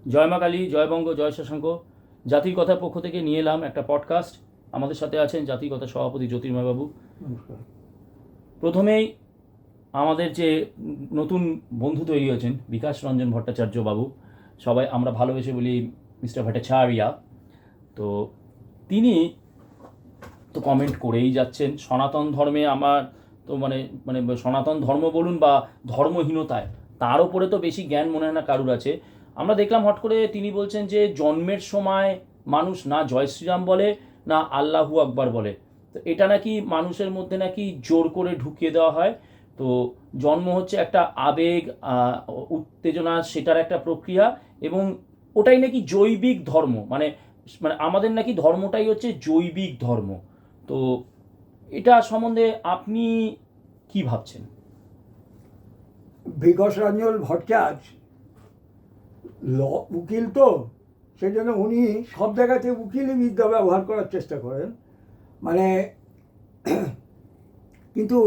জয় মা কালী, জয় বঙ্গ, জয় শশাঙ্ক। জাতির কথার পক্ষ থেকে নিয়ে এলাম একটা পডকাস্ট। আমাদের সাথে আছেন জাতির কথা সভাপতি জ্যোতির্ময়বাবু। নমস্কার। প্রথমেই আমাদের যে নতুন বন্ধু তৈরি হয়েছেন বিকাশ রঞ্জন ভট্টাচার্য বাবু, সবাই আমরা ভালোবেসে বলি মিস্টার ভট্টাচার্যা। তো তিনি তো কমেন্ট করেই যাচ্ছেন সনাতন ধর্মে আমার তো মানে মানে সনাতন ধর্ম বলুন বা ধর্মহীনতায়, তার ওপরে তো বেশি জ্ঞান মনে হয় না কারুর আছে। আমরা দেখলাম হট করে তিনি বলছেন যে জন্মের সময় মানুষ না জয় শ্রীরাম বলে না আল্লাহু আকবার বলে। তো এটা নাকি মানুষের মধ্যে নাকি জোর করে ঢুকিয়ে দেওয়া হয়। তো জন্ম হচ্ছে একটা আবেগ, উত্তেজনা, সেটার একটা প্রক্রিয়া, এবং ওটাই নাকি জৈবিক ধর্ম। মানে মানে আমাদের নাকি ধর্মটাই হচ্ছে জৈবিক ধর্ম। তো এটা সম্বন্ধে আপনি কি ভাবছেন? বিকাশ রঞ্জন ভট্টাচার্য উকিল, তো সেই জন্য উনি সব জায়গাতে উকিলি বিদ্যা ব্যবহার করার চেষ্টা করেন। মানে কিন্তু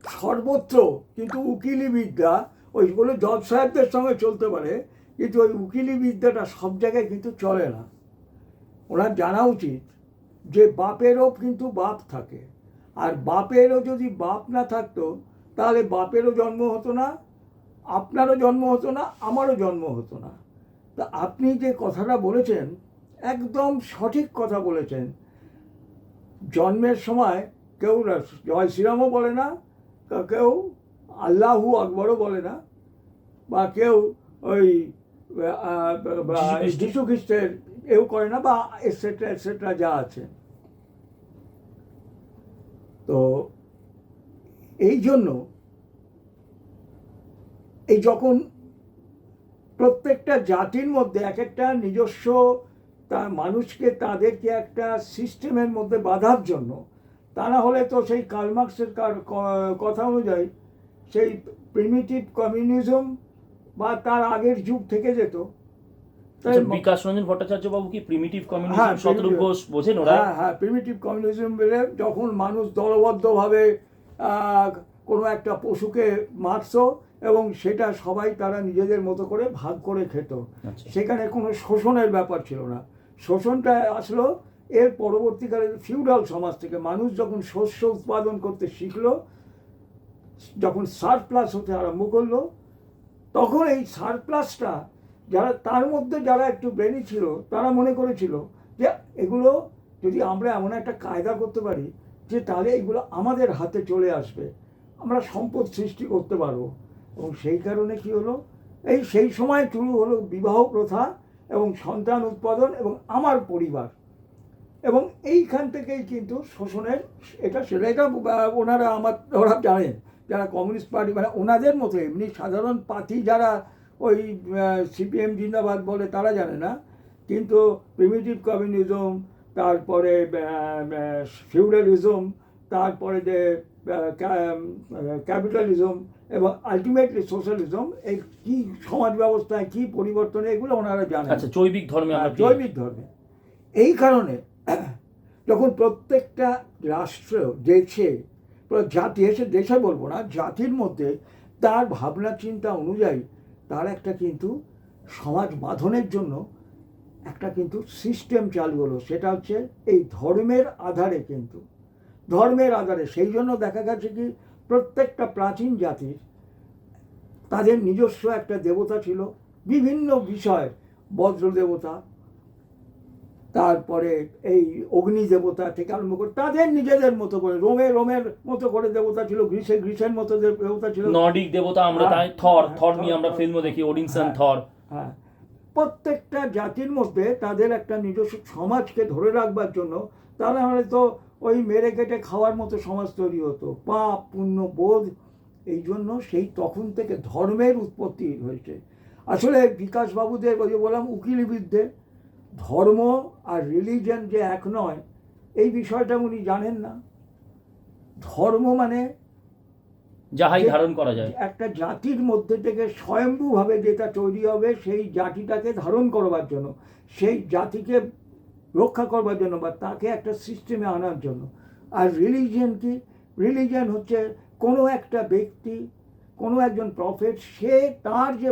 সর্বত্র কিন্তু উকিলি বিদ্যা ওইগুলো জজ সাহেবদের সঙ্গে চলতে পারে, কিন্তু ওই উকিলি বিদ্যাটা সব জায়গায় কিন্তু চলে না। ওনার জানা উচিত যে বাপেরও কিন্তু বাপ থাকে, আর বাপেরও যদি বাপ না থাকতো তাহলে বাপেরও জন্ম হতো না, আপনারও জন্ম হতো না, আমারও জন্ম হতো না। তা আপনি যে কথাটা বলেছেন একদম সঠিক কথা বলেছেন। জন্মের সময় কেউ জয় শ্রীরামও বলে না, কেউ আল্লাহু আকবরও বলে না, বা কেউ ওই যিশু খ্রিস্টের এও করে না, বা এটসেট্রা এটসেট্রা যা আছে। তো এই জন্য এই যখন প্রত্যেকটা জাতির মধ্যে এক একটা নিজস্ব মানুষকে তাদেরকে একটা সিস্টেমের মধ্যে বাঁধার জন্য, তা না হলে তো সেই কার্ল মার্কসের কথা অনুযায়ী সেই প্রিমিটিভ কমিউনিজম বা তার আগের যুগ থেকে যেত। বিকাশ রঞ্জন ভট্টাচার্য বাবু কি প্রিমিটিভ কমিউনিজম শতরূপ ঘোষ বোঝেন ওরা? হ্যাঁ, প্রিমিটিভ কমিউনিজম বলে যখন মানুষ দলবদ্ধভাবে কোনো একটা পশুকে মারছ এবং সেটা সবাই তারা নিজেদের মতো করে ভাগ করে খেত, সেখানে কোনো শোষণের ব্যাপার ছিল না। শোষণটা আসলো এর পরবর্তীকালে ফিউডাল সমাজ থেকে। মানুষ যখন শস্য উৎপাদন করতে শিখলো, যখন সারপ্লাস হতে আরম্ভ করলো, তখন এই সারপ্লাসটা যারা তার মধ্যে যারা একটু ব্রেনি ছিল তারা মনে করেছিল যে এগুলো যদি আমরা এমন একটা কায়দা করতে পারি যে তাহলে এগুলো আমাদের হাতে চলে আসবে, আমরা সম্পদ সৃষ্টি করতে পারবো। এবং সেই কারণে কি হলো, সেই সময় শুরু হলো বিবাহ প্রথা এবং সন্তান উৎপাদন এবং আমার পরিবার, এবং এইখান থেকেই কিন্তু শোষণের এটা ওনারা ওরা জানেন, যারা কমিউনিস্ট পার্টি মানে ওনাদের মতো এমনি সাধারণ পার্টি যারা ওই সিপিএম জিন্দাবাদ বলে তারা জানে না, কিন্তু প্রিমিটিভ কমিউনিজম, তারপরে ফিউডালিজম, তারপরে যে ক্যাপিটালিজম এবং আলটিমেটলি সোশ্যালিজম, এই কী সমাজ ব্যবস্থায় কী পরিবর্তন, এগুলো ওনারা জানেন। আচ্ছা, জৈবিক ধর্মে জৈবিক ধর্মে। এই কারণে যখন প্রত্যেকটা রাষ্ট্র দেশে জাতি এসে দেশে বলবো না, জাতির মধ্যে তার ভাবনা চিন্তা অনুযায়ী তার একটা কিন্তু সমাজ বাঁধনের জন্য একটা কিন্তু সিস্টেম চালু হলো, সেটা হচ্ছে এই ধর্মের আধারে। কিন্তু ধর্মের আধারে সেই জন্য দেখা গেছে কি প্রত্যেকটা প্রাচীন জাতির তাদের নিজস্ব একটা দেবতা ছিল, বিভিন্ন বিষয়, বজ্র দেবতা, তারপরে এই অগ্নি দেবতা থেকে আরম্ভ করে তাদের নিজেদের মতো করে, রোমের মতো করে দেবতা ছিল, গ্রিসের মতো দেবতা ছিল, নর্ডিক দেবতা আমরা তাই থর নিয়ে আমরা ফিল্মও দেখি, ওডিনসন থর। হ্যাঁ, প্রত্যেকটা জাতির মধ্যে তাদের একটা নিজস্ব সমাজকে ধরে রাখবার জন্য, তাহলে হয়তো ওই মেরে কেটে খাওয়ার মতো সমাজ তৈরি হতো, পাপ পুণ্য বোধ। এই জন্য সেই তখন থেকে ধর্মের উৎপত্তি হয়েছে। আসলে বিকাশবাবুদের ওই যে বললাম উকিলি বিদ্যে, ধর্ম আর রিলিজিয়ন যে এক নয় এই বিষয়টা উনি জানেন না। ধর্ম মানে যাহাই ধারণ করা যায়, একটা জাতির মধ্যে থেকে স্বয়ম্ভূভাবে যেটা তৈরি হবে সেই জাতিটাকে ধারণ করবার জন্য, সেই জাতিকে রক্ষা করবার জন্য, বা তাকে একটা সিস্টেমে আনার জন্য। আর রিলিজিয়ন কি? রিলিজিয়ন হচ্ছে কোনো একটা ব্যক্তি, কোনো একজন প্রফেট, সে তার যে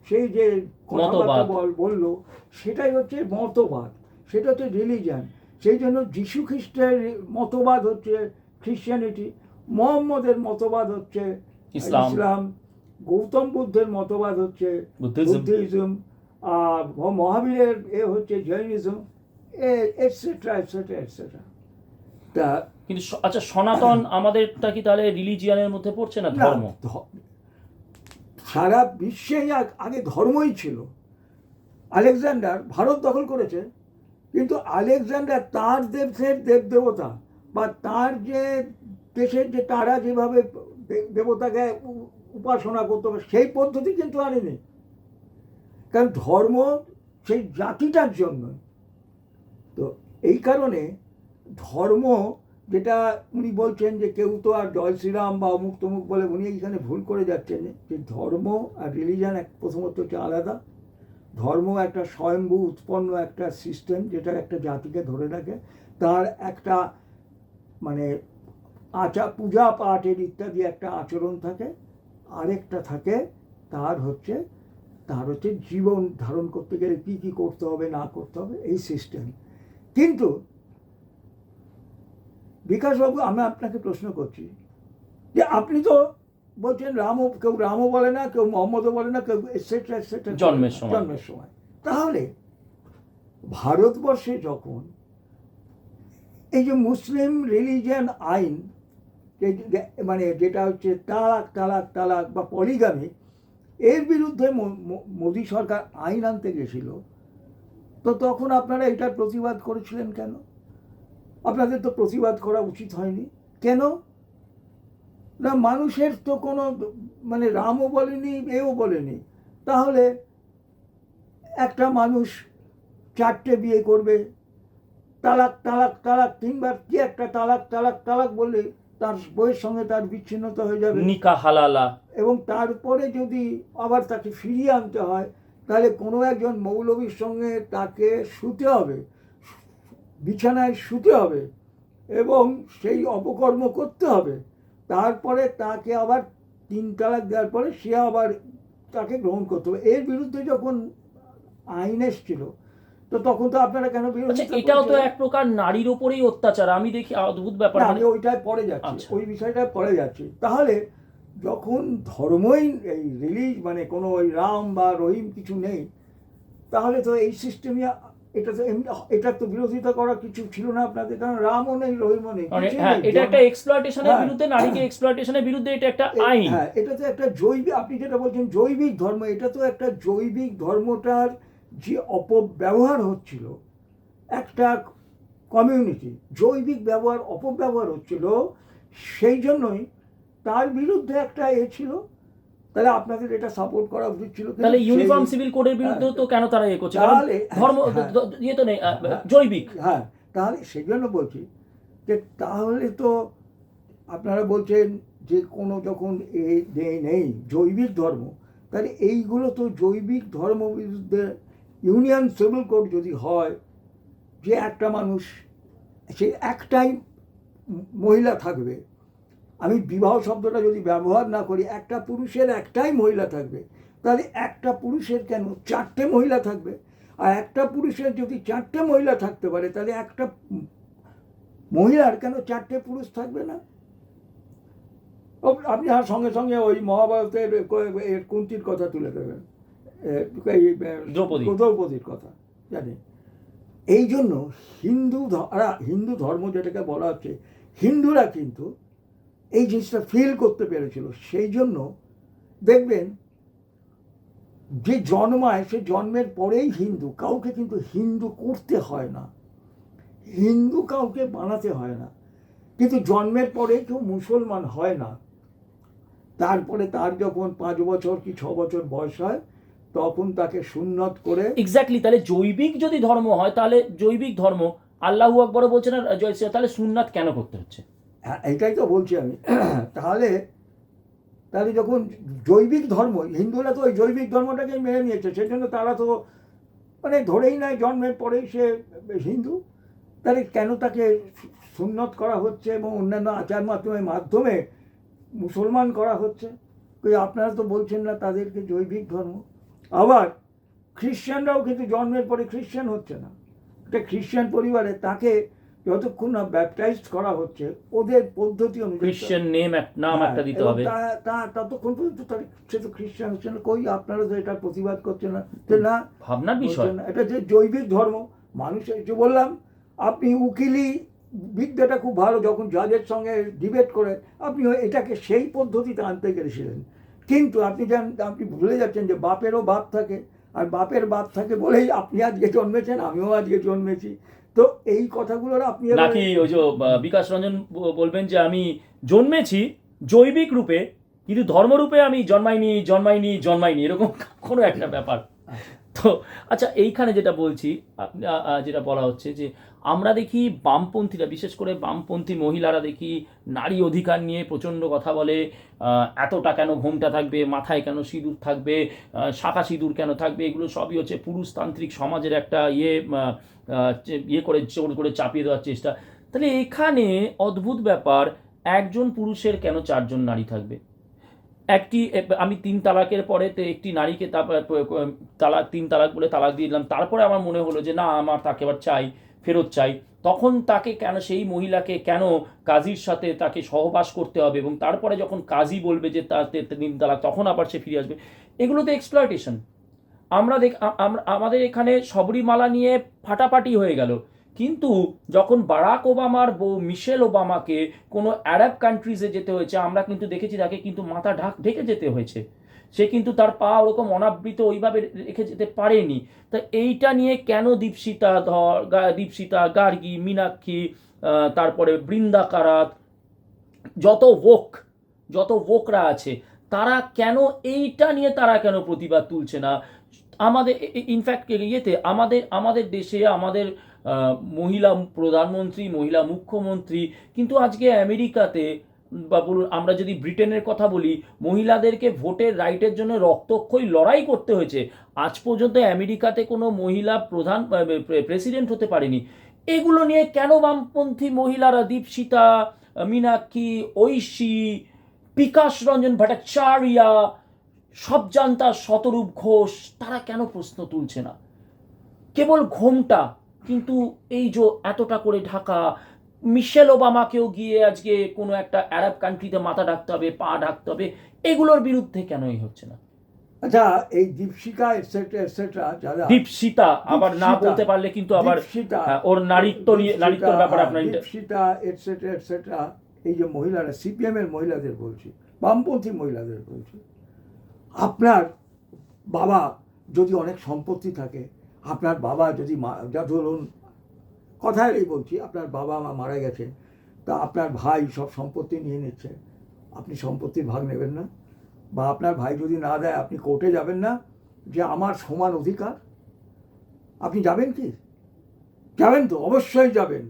সেই যে কথাবার্তা মতবাদ। বললো, সেটাই হচ্ছে মতবাদ, সেটা হচ্ছে রিলিজিয়ান। সেই জন্য যীশু খ্রিস্টের মতবাদ হচ্ছে খ্রিশ্চানিটি, মোহাম্মদের মতবাদ হচ্ছে ইসলাম, গৌতম বুদ্ধের মতবাদ হচ্ছে বুদ্ধিজম, আর মহাবীরের হচ্ছে জৈনিজম, এটসেট্রা এটসেট্রা এটসেট্রা। তা কিন্তু আচ্ছা, সনাতন আমাদেরটা কি তাহলে রিলিজিয়ানের মধ্যে পড়ছে না, ধর্ম? সারা বিশ্বেই আগে ধর্মই ছিল। আলেকজান্ডার ভারত দখল করেছে, কিন্তু আলেকজান্ডার তার দেশের দেবদেবতা বা তার যে দেশের যে তারা যেভাবে দেবতাকে উপাসনা করতে হবে সেই পদ্ধতি কিন্তু আনেনি, কারণ ধর্ম সেই জাতিটার জন্য। তো এই কারণে ধর্ম, যেটা উনি বলছেন যে কেউ তো আর জয় শ্রীরাম বা অমুক তমুক বলে, উনি এইখানে ভুল করে যাচ্ছেন যে ধর্ম আর রিলিজিয়ান প্রথমত হচ্ছে আলাদা। ধর্ম একটা স্বয়ম্ভূ উৎপন্ন একটা সিস্টেম, যেটা একটা জাতিকে ধরে রাখে, তার একটা মানে পূজা পাঠের ইত্যাদি একটা আচরণ থাকে। আরেকটা থাকে তার হচ্ছে জীবন ধারণ করতে গেলে কী কী করতে হবে না করতে হবে, এই সিস্টেম। কিন্তু বিকাশবাবু, আমি আপনাকে প্রশ্ন করছি যে আপনি তো বলছেন কেউ রামও বলে না, কেউ মোহাম্মদও বলে না, কেউ এটসেট্রা এটসেট্রা জন্মের সময়। তাহলে ভারতবর্ষে যখন এই যে মুসলিম রিলিজিয়ান আইন, মানে যেটা হচ্ছে তালাক বা পলিগামি, এর বিরুদ্ধে মোদী সরকার আইন আনতে গেছিল, তো তখন আপনারা এটার প্রতিবাদ করেছিলেন কেন? আপনাদের তো প্রতিবাদ করা উচিত হয়নি কেন? না, মানুষের তো কোনো মানে রামও বলেনি, এও বলেনি, তাহলে একটা মানুষ 4টে বিয়ে করবে, তালাক 3বার, কি একটা তালাক বললে তার বইয়ের সঙ্গে তার বিচ্ছিন্নতা হয়ে যাবে, নিকাহ হালালা, এবং তারপরে যদি আবার তাকে ফিরিয়ে আনতে হয়, তাহলে কোনো একজন মৌলবীর সঙ্গে তাকে শুতে হবে, বিছানায় শুতে হবে, এবং সেই অপকর্ম করতে হবে, তারপরে তাকে আবার 3 তালাক দেওয়ার পরে সে আবার তাকে গ্রহণ করতে হবে। এর বিরুদ্ধে যখন আইন এসেছিল, তো তখন তো আপনারা কেন বিরোধিতা করছেন? এটাও তো এক প্রকার নারীর ওপরেই অত্যাচার, আমি দেখি অদ্ভুত ব্যাপার। আমি ওইটায় পরে যাচ্ছি, ওই বিষয়টায় পরে যাচ্ছি। তাহলে যখন ধর্মই এই মানে কোনো ওই রাম বা রহিম কিছু নেই, তাহলে তো এই সিস্টেমই, এটা তো বিরোধিতা করার কিছু ছিল না আপনাদের, কারণ রামও নেই, রহিমও নেই। এটা একটা এক্সপ্লয়টেশনের বিরুদ্ধে, নারীকে এক্সপ্লয়টেশনের বিরুদ্ধে, এটা একটা আইন। হ্যাঁ, এটা তো একটা জৈবিক, আপনি যেটা বলছেন জৈবিক ধর্ম, এটা তো একটা জৈবিক ধর্মটার যে অপব্যবহার হচ্ছিল একটা কমিউনিটি, জৈবিক অপব্যবহার হচ্ছিল, সেই জন্যই তার বিরুদ্ধে একটা ছিল। তাহলে আপনাদের এটা সাপোর্ট করা উচিত ছিল। তাহলে ইউনিফর্ম সিভিল কোডের বিরুদ্ধেও তো কেন তারা করছে? তাহলে ধর্ম ইয়ে তো নেই, জৈবিক। হ্যাঁ, তাহলে সেই জন্য বলছি যে তাহলে তো আপনারা বলছেন যে কোনো যখন নেই জৈবিক ধর্ম, তাহলে এইগুলো তো জৈবিক ধর্ম বিরুদ্ধে। ইউনিয়ন সিভিল কোড যদি হয় যে একটা মানুষ, সে একটাই মহিলা থাকবে, আমি বিবাহ শব্দটা যদি ব্যবহার না করি, একটা পুরুষের একটাই মহিলা থাকবে, তাহলে একটা পুরুষের কেন 4টে মহিলা থাকবে? আর একটা পুরুষের যদি 4টে মহিলা থাকতে পারে, তাহলে একটা মহিলার কেন 4টে পুরুষ থাকবে না? আপনি আর সঙ্গে সঙ্গে ওই মহাভারতের কুন্তির কথা তুলে দেবেন, দ্রৌপদীর কথা জানি। এই জন্য হিন্দু ধর্ম যেটাকে বলা হচ্ছে, হিন্দুরা কিন্তু এই জিনিসটা ফিল করতে পেরেছিল। সেই জন্য দেখবেন যে জন্মায়, সে জন্মের পরেই হিন্দু, কাউকে কিন্তু হিন্দু করতে হয় না, হিন্দু কাউকে বানাতে হয় না, কিন্তু জন্মের পরে কেউ মুসলমান হয় না। তারপরে তার যখন 5 বছর কি 6 বছর বয়স হয়, তখন তাকে সুন্নত করে। এক্স্যাক্টলি। তাহলে জৈবিক যদি ধর্ম হয়, তাহলে জৈবিক ধর্ম আল্লাহু আকবার বলছে না, তাহলে সুন্নাত কেন করতে হচ্ছে? হ্যাঁ, এটাই তো বলছি আমি। তাহলে যখন জৈবিক ধর্ম, হিন্দুরা তো ওই জৈবিক ধর্মটাকেই মেনে নিয়েছে, সেজন্য তারা তো মানে ধরেই নেয় জন্মের পরেই সে হিন্দু। তাহলে কেন তাকে সুন্নত করা হচ্ছে এবং অন্যান্য আচার মাধ্যমে মুসলমান করা হচ্ছে? আপনারা তো বলছেন না তাদেরকে জৈবিক ধর্ম। আবার খ্রিশ্চানরাও কিন্তু জন্মের পরে খ্রিশ্চান হচ্ছে না। একটা খ্রিশ্চান পরিবারে তাকে যতক্ষণ না ব্যাপটাইজড করা হচ্ছে ওদের পদ্ধতি অনুযায়ী, খ্রিশ্চান নাম একটা দিতে হবে, ততক্ষণ পর্যন্ত সে তো খ্রিশ্চান হচ্ছে না। কই আপনারা তো এটা প্রতিবাদ করছেন না, যে না ভাবনার বিষয়, এটা যে জৈবিক ধর্ম মানুষের, যে বললাম আপনি উকিলি বিদ্যাটা খুব ভালো, যখন জাজের সঙ্গে ডিবেট করে আপনি এটাকে সেই পদ্ধতিতে আনতে গেছিলেন, কিন্তু আপনি ভুলে যাচ্ছেন যে বাপেরও বাপ থাকে, আর বাপের বাপ থাকে বলেই আপনি আজকে জন্মেছেন, আমিও আজকে জন্মেছি। তো এই কথাগুলোর আপনি নাকি ওই যে বিকাশ রঞ্জন বলবেন যে আমি জন্মেছি জৈবিক রূপে কিন্তু ধর্মরূপে আমি জন্মাইনি এরকম কোনো একটা ব্যাপার। তো আচ্ছা, এইখানে যেটা বলছি, যেটা বলা হচ্ছে যে আমরা দেখি বামপন্থীরা, বিশেষ করে বামপন্থী মহিলারা দেখি নারী অধিকার নিয়ে প্রচণ্ড কথা বলে, এতটা কেন ঘোমটা থাকবে, মাথায় কেন সিঁদুর থাকবে, শাঁখা সিঁদুর কেন থাকবে, এগুলো সবই হচ্ছে পুরুষতান্ত্রিক সমাজের একটা জোর করে চাপিয়ে দেওয়ার চেষ্টা। তাহলে এখানে অদ্ভুত ব্যাপার, একজন পুরুষের কেন 4 জন নারী থাকবে? আমি 3 তালাকের পরে একটি নারীকে 3 তালাক বলে তালাক দিয়ে দিলাম, তারপরে আমার মনে হলো যে না, আমার তাকে আবার ফেরত চাই, তখন তাকে কেন, সেই মহিলাকে কেন কাজীর সাথে তাকে সহবাস করতে হবে, এবং তারপরে যখন কাজী বলবে যে তার 3 তালাক, তখন আবার সে ফিরে আসবে? এগুলো তো এক্সপ্লয়টেশন। আমাদের এখানে শবরীমালা নিয়ে ফাটাফাটি হয়ে গেল, কিন্তু যখন বারাক ওবামার বউ মিশেল ওবামাকে কোনো আরব কান্ট্রিজে যেতে হয়েছে, আমরা কিন্তু দেখেছি তাকে কিন্তু মাথা ঢেকে যেতে হয়েছে, সে কিন্তু তার পা ওরকম অনাবৃত ওইভাবে রেখে যেতে পারেনি। তা এইটা নিয়ে কেন দীপশিতা গার্গী, মীনাক্ষী, তারপরে বৃন্দা কারাত, যত ভোকরা আছে, তারা কেন এইটা নিয়ে কেন প্রতিবাদ তুলছে না? আমাদের ইনফ্যাক্ট আমাদের দেশে আমাদের মহিলা প্রধানমন্ত্রী, মহিলা মুখ্যমন্ত্রী, কিন্তু আজকে আমেরিকাতে বা বলুন, আমরা যদি ব্রিটেনের কথা বলি, মহিলাদেরকে ভোটের রাইটের জন্য রক্তক্ষয়ী লড়াই করতে হয়েছে। আজ পর্যন্ত আমেরিকাতে কোনো মহিলা প্রেসিডেন্ট হতে পারেনি। এগুলো নিয়ে কেন বামপন্থী মহিলারা, দীপশিতা, মীনাক্ষী, ঐশী, বিকাশ রঞ্জন ভট্টাচার্য, সবজান্তা শতরূপ ঘোষ, তারা কেন প্রশ্ন তুলছে না? কেবল ঘোমটা, কিন্তু এই যে এতটা করে ঢাকা, মিশেল ওবামাকেও গিয়ে আজকে কোনো একটা আরব কান্ট্রিতে মাথা ঢাকতে হবে, পা ঢাকতে হবে, এগুলোর বিরুদ্ধে কেনই হচ্ছে না? আচ্ছা, এই দীপশিকা এটসেট্রা যারা, দীপশিতা আবার না বলতে পারলে কিন্তু আবার ওর নারীত্বর ব্যাপারে আপনার দীপশিতা এটসেট্রা, এই যে মহিলারা, সিপিএম এর মহিলাদের বলছি, বামপন্থী মহিলাদের বলছি, আপনার বাবা যদি অনেক সম্পত্তি থাকে, আপনার বাবা যদি ধরুন কথায় বলছি, আপনার বাবা মা মারা গেছে, তা আপনার ভাই সব সম্পত্তি নিয়ে নিচ্ছে, আপনি সম্পত্তির ভাগ নেবেন না? বা আপনার ভাই যদি না দেয়, আপনি কোর্টে যাবেন না যে আমার সমান অধিকার? আপনি যাবেন কি? যাবেন তো, অবশ্যই যাবেন,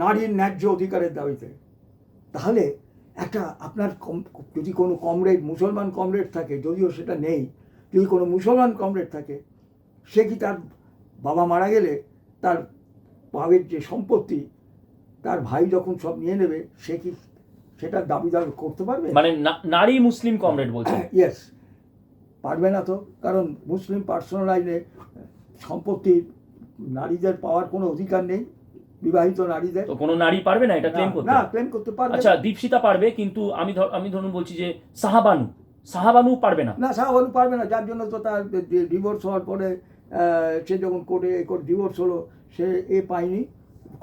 নারীর ন্যায্য অধিকারের দাবিতে। তাহলে একটা আপনার যদি কোনো কমরেড, মুসলমান কমরেড থাকে, যদিও সেটা নেই, যদি কোনো মুসলমান কমরেড থাকে, সে কি তার বাবা মারা গেলে তার বাবার যে সম্পত্তি তার ভাই যখন সব নিয়ে নেবে, সে কি সেটার দাবিদার করতে পারবে? মানে নারী মুসলিম কমরেড বলছেন? ইয়েস, পারবে না তো, কারণ মুসলিম পার্সোনাল আইনে সম্পত্তি নারীদের পাওয়ার কোনো অধিকার নেই, বিবাহিত নারীদের। তো কোনো নারী পারবে না এটা ক্লেম করতে? না, ক্লেম করতে পারবে। আচ্ছা, দীপশিতা পারবে, কিন্তু আমি ধরুন বলছি যে সাহাবানু পারবে না। না, সাহাবানু পারবে না, যার জন্য তো তার ডিভোর্স হওয়ার পরে সে যখন কোর্টে ডিভোর্স হলো, সে পায়নি,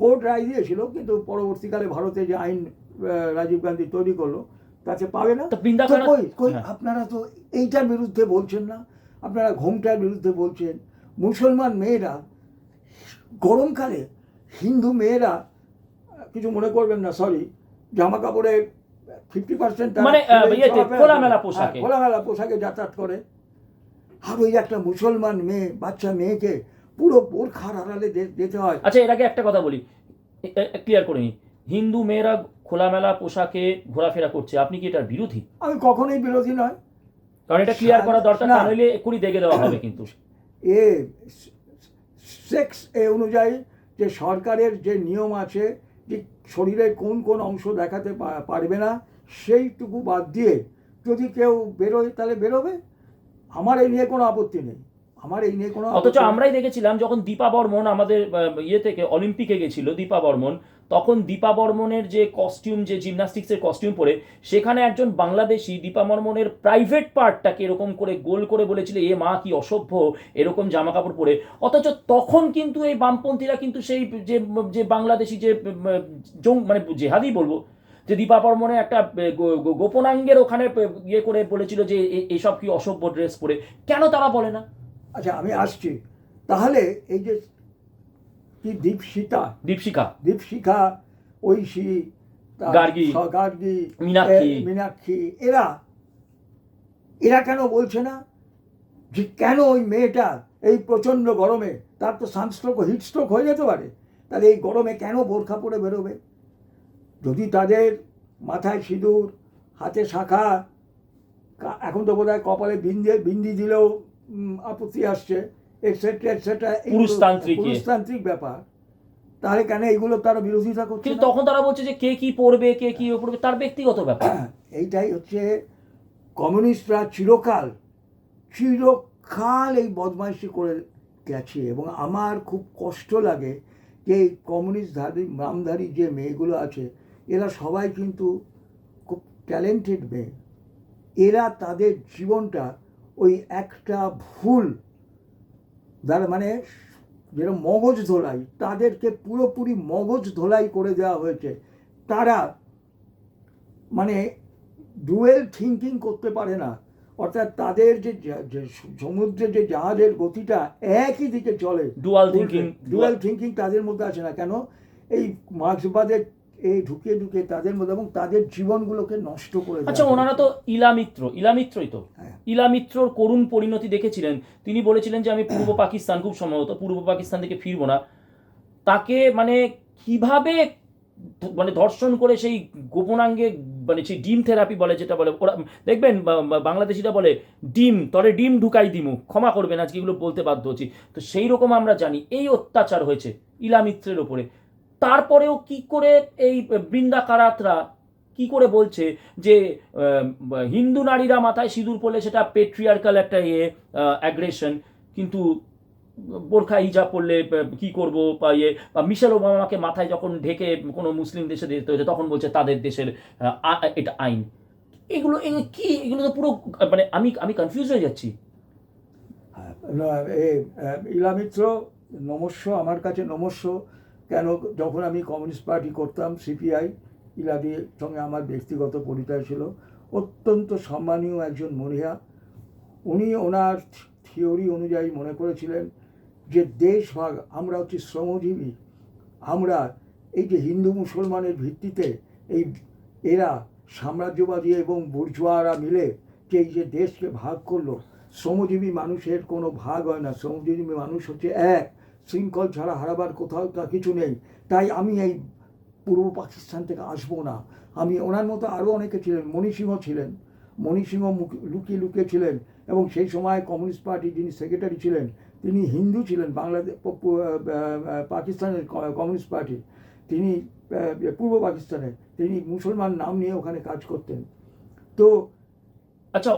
কোর্ট রায় দিয়েছিল, কিন্তু পরবর্তীকালে ভারতে যে আইন রাজীব গান্ধী তৈরি করলো, তাতে পাবে না। আপনারা তো এইটার বিরুদ্ধে বলছেন না, আপনারা ঘোমটার বিরুদ্ধে বলছেন। মুসলমান মেয়েরা গরমকালে, হিন্দু মেয়েরা, কিছু মনে করবেন না, সরি, জামা কাপড়ে 50% খোলামেলা পোশাকে যাতায়াত করে, আর ওই একটা মুসলমান মেয়ে, বাচ্চা মেয়েকে পুরো বোরখার আড়ালে যেতে হয়। আচ্ছা, এর আগে একটা কথা বলি, ক্লিয়ার করে নিই, হিন্দু মেয়েরা খোলামেলা পোশাকে ঘোরাফেরা করছে, আপনি কি এটার বিরোধী? আমি কখনোই বিরোধী নয়, কারণ এটা ক্লিয়ার করা দরকার, না হলে এক্ষুনি দেখে দেওয়া হবে। কিন্তু সেক্স অনুযায়ী যে সরকারের যে নিয়ম আছে, যে শরীরের কোন কোন অংশ দেখাতে পারবে না, সেইটুকু বাদ দিয়ে যদি কেউ বেরোয় তাহলে বেরোবে, আমার এই নিয়ে কোনো আপত্তি নেই, আমার এই নিয়ে কোনো অথচ আপত্তি নেই। আমরাই দেখেছিলাম যখন দীপা বর্মন আমাদের ইয়ে থেকে অলিম্পিকে গেছিল দীপা বর্মন, তখন দীপা বর্মনের যে কস্টিউম, যে জিমন্যাস্টিক্সের কস্টিউম পরে, সেখানে একজন বাংলাদেশি দীপা বর্মনের প্রাইভেট পার্টটাকে এরকম করে গোল করে বলেছিল এ মা কি অসভ্য এরকম জামা কাপড় পরে। অথচ তখন কিন্তু এই বামপন্থীরা কিন্তু সেই যে যে বাংলাদেশি যে মানে জেহাদি বলবো, যে দীপা বর্মনের একটা গোপনাঙ্গের ওখানে ইয়ে করে বলেছিল যে এসব কি অসভ্য ড্রেস পরে, কেন তারা বলে না? আচ্ছা, আমি আসছি। তাহলে এই যে কি দীপশিখা, ঐশী, গার্গী, মীনাক্ষী, এরা কেন বলছে না যে কেন ওই মেয়েটা এই প্রচণ্ড গরমে, তার তো সানস্ট্রোক হিটস্ট্রোক হয়ে যেতে পারে, তাহলে এই গরমে কেন বোরখা পরে বেরোবে? যদি তাদের মাথায় সিঁদুর, হাতে শাখা, এখন তো বোধহয় কপালে বিন্দি দিলেও আপত্তি আসছে, এটসেট্রা এটসেট্রা, পুরুষতান্ত্রিক ব্যাপার, তাহলে কেন এইগুলো তারা বিরোধিতা করছে? কিন্তু তখন তারা বলছে যে কে কি পড়বে, কে কি পড়বে তার ব্যক্তিগত ব্যাপার। এইটাই হচ্ছে কমিউনিস্টরা চিরকাল এই বদমাইশি করে গেছে, এবং আমার খুব কষ্ট লাগে যে এই নামধারী যে মেয়েগুলো আছে, এরা সবাই কিন্তু খুব ট্যালেন্টেড মেয়ে। এরা তাদের জীবনটা ওই একটা ভুল যারা মানে যেরকম মগজ ধোলাই, তাদেরকে পুরোপুরি মগজ ধোলাই করে দেওয়া হয়েছে। তারা মানে ডুয়েল থিঙ্কিং করতে পারে না, অর্থাৎ তাদের যে সমুদ্রে যে জাহাজের গতিটা একই দিকে চলে, ডুয়াল থিঙ্কিং তাদের মধ্যে আছে না। কেন? এই মার্ক্সবাদের এই ঢুকে তাদের মধ্যে, এবং তাদের জীবনগুলোকে নষ্ট করে। আচ্ছা, ওনারা তো ইলামিত্রই তো, ইলামিত্রর করুণ পরিণতি দেখেছিলেন। তিনি বলেছিলেন যে আমি পূর্ব পাকিস্তান, খুব সম্ভবত পূর্ব পাকিস্তান থেকে ফিরবো না। তাকে মানে কিভাবে মানে ধর্ষণ করে সেই গোপনাঙ্গে, মানে সেই ডিম থেরাপি বলে, যেটা বলে ওরা, দেখবেন বাংলাদেশিরা বলে ডিম তলে ডিম ঢুকাই দিমু, ক্ষমা করবেন আজকে এগুলো বলতে বাধ্য হচ্ছি। তো সেই রকম আমরা জানি এই অত্যাচার হয়েছে ইলামিত্রের ওপরে। তারপরেও কি করে এই বৃন্দা কারাতরা কি করে বলছে যে হিন্দু নারীরা মাথায় সিঁদুর পরলে সেটা পেট্রিয়ার্কাল একটা অ্যাগ্রেশন, কিন্তু বোরখা হিজাব পরলে কি করব, বা মিশেল ওবামাকে মাথায় যখন ঢেকে কোনো মুসলিম দেশে যেতে হয়েছে তখন বলছে তাদের দেশের এটা আইন। এগুলো কি, এগুলো তো পুরো মানে আমি কনফিউজ হয়ে যাচ্ছি। ইলামিত্র নমস্য, আমার কাছে নমস্য। কেন? যখন আমি কমিউনিস্ট পার্টি করতাম, সিপিআই, ইলাদির সঙ্গে আমার ব্যক্তিগত পরিচয় ছিল। অত্যন্ত সম্মানীয় একজন মহিলা। উনি ওনার থিওরি অনুযায়ী মনে করেছিলেন যে দেশভাগ, আমরা হচ্ছে শ্রমজীবী, আমরা এই যে হিন্দু মুসলমানের ভিত্তিতে এরা সাম্রাজ্যবাদী এবং বুর্জোয়ারা মিলে যে এই যে দেশকে ভাগ করলো, শ্রমজীবী মানুষের কোনো ভাগ হয় না। শ্রমজীবী মানুষ হচ্ছে এক, শৃঙ্খল ছাড়া হারাবার কোথাও তা কিছু নেই। তাই আমি এই পূর্ব পাকিস্তান থেকে আসবো না। আমি ওনার মতো আরও অনেকে ছিলেন, মণিসিংহ ছিলেন, মণিসিংহ লুকিয়ে ছিলেন, এবং সেই সময় কমিউনিস্ট পার্টি যিনি সেক্রেটারি ছিলেন তিনি হিন্দু ছিলেন, বাংলাদেশ পাকিস্তানের কমিউনিস্ট পার্টি, তিনি পূর্ব পাকিস্তানে, তিনি মুসলমান নাম নিয়ে ওখানে কাজ করতেন। তো আচ্ছা,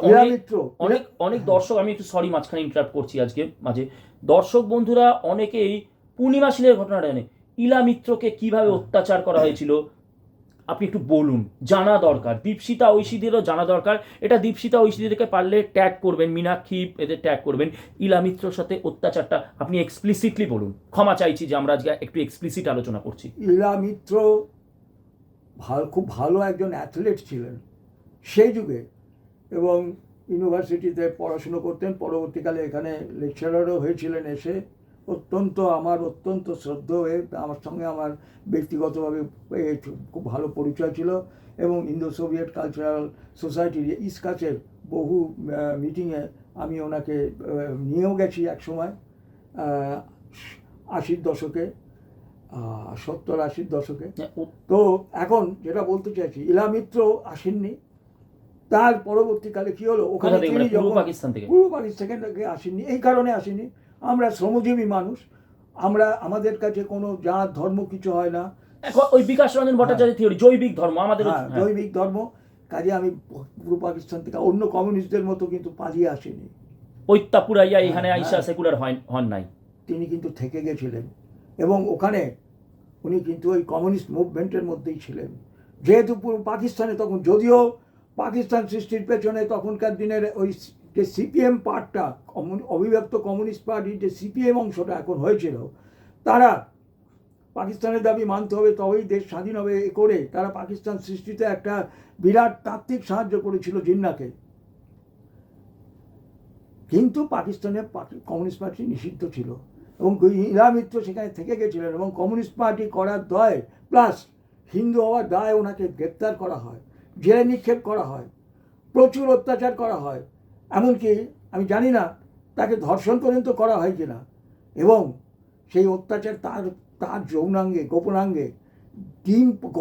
অনেক দর্শক, আমি একটু সরি মাঝখানে ইন্টারাপ্ট করছি আজকে মাঝে, দর্শক বন্ধুরা অনেকেই পূর্ণিমা শীলের ঘটনাটা জানে, ইলামিত্রকে কিভাবে অত্যাচার করা হয়েছিল আপনি একটু বলুন, জানা দরকার। দীপশিতা ঐশীদেরও জানা দরকার এটা। দীপশিতা ঐশীদেরকে পারলে ট্যাগ করবেন, মীনাক্ষী এদের ট্যাগ করবেন। ইলামিত্রর সাথে অত্যাচারটা আপনি এক্সপ্লিসিটলি বলুন। ক্ষমা চাইছি যে আমরা আজকে একটু এক্সপ্লিসিট আলোচনা করছি। ইলামিত্র খুব ভালো একজন অ্যাথলেট ছিলেন সেই যুগে, এবং ইউনিভার্সিটিতে পড়াশুনো করতেন। পরবর্তীকালে এখানে লেকচারারও হয়েছিলেন এসে। আমার অত্যন্ত শ্রদ্ধা হয়ে আমার সঙ্গে আমার ব্যক্তিগতভাবে খুব ভালো পরিচয় ছিল, এবং ইন্দো সোভিয়েত কালচারাল সোসাইটির ইস্কাচের বহু মিটিংয়ে আমি ওনাকে নিয়েও গেছি এক সময়, 80-র দশকে, 70-80-র দশকে। তো এখন যেটা বলতে চাইছি, ইলামিত্র আসেননি। তার পরবর্তীকালে কি হলো, ওখানে পূর্ব পাকিস্তান থেকে আসেননি। এই কারণে আসেনি, আমরা শ্রমজীবী মানুষ, আমাদের কাছে কোনো জাত ধর্ম কিছু হয় না। ওই বিকাশ রঞ্জন ভট্টাচার্য থিওরি, জৈবিক ধর্ম আমাদের, জৈবিক ধর্ম। কাজে আমি পূর্ব পাকিস্তান থেকে অন্য কমিউনিস্টদের মতো কিন্তু পালিয়ে আসিনি। ঐত্যা পুরাইয়া এখানে হ্যাঁ, আইসা হ্যাঁ। সেকুলার হন নাই। তিনি কিন্তু থেকে গেছিলেন এবং ওখানে উনি কিন্তু ওই কমিউনিস্ট মুভমেন্টের মধ্যেই ছিলেন। যেহেতু পাকিস্তানে তখন, যদিও পাকিস্তান সৃষ্টির পেছনে তখনকার দিনের ওই যে সিপিএম পার্টটা, অবিভক্ত কমিউনিস্ট পার্টির যে সিপিএম অংশটা এখন হয়েছিল, তারা পাকিস্তানের দাবি মানতে হবে তবেই দেশ স্বাধীন হবে এ করে তারা পাকিস্তান সৃষ্টিতে একটা বিরাট তাত্ত্বিক সাহায্য করেছিল জিন্নাকে। কিন্তু পাকিস্তানে কমিউনিস্ট পার্টি নিষিদ্ধ ছিল এবং ইলা মিত্র সেখানে থেকে গেছিলেন এবং কমিউনিস্ট পার্টি করার দায় প্লাস হিন্দু হওয়ার দায় ওনাকে গ্রেপ্তার করা হয়, জেলে নিক্ষেপ করা হয়, প্রচুর অত্যাচার করা হয়, এমনকি আমি জানি না তাকে ধর্ষণ পর্যন্ত করা হয় কিনা। এবং সেই অত্যাচার তার তার যৌনাঙ্গে গোপনাঙ্গে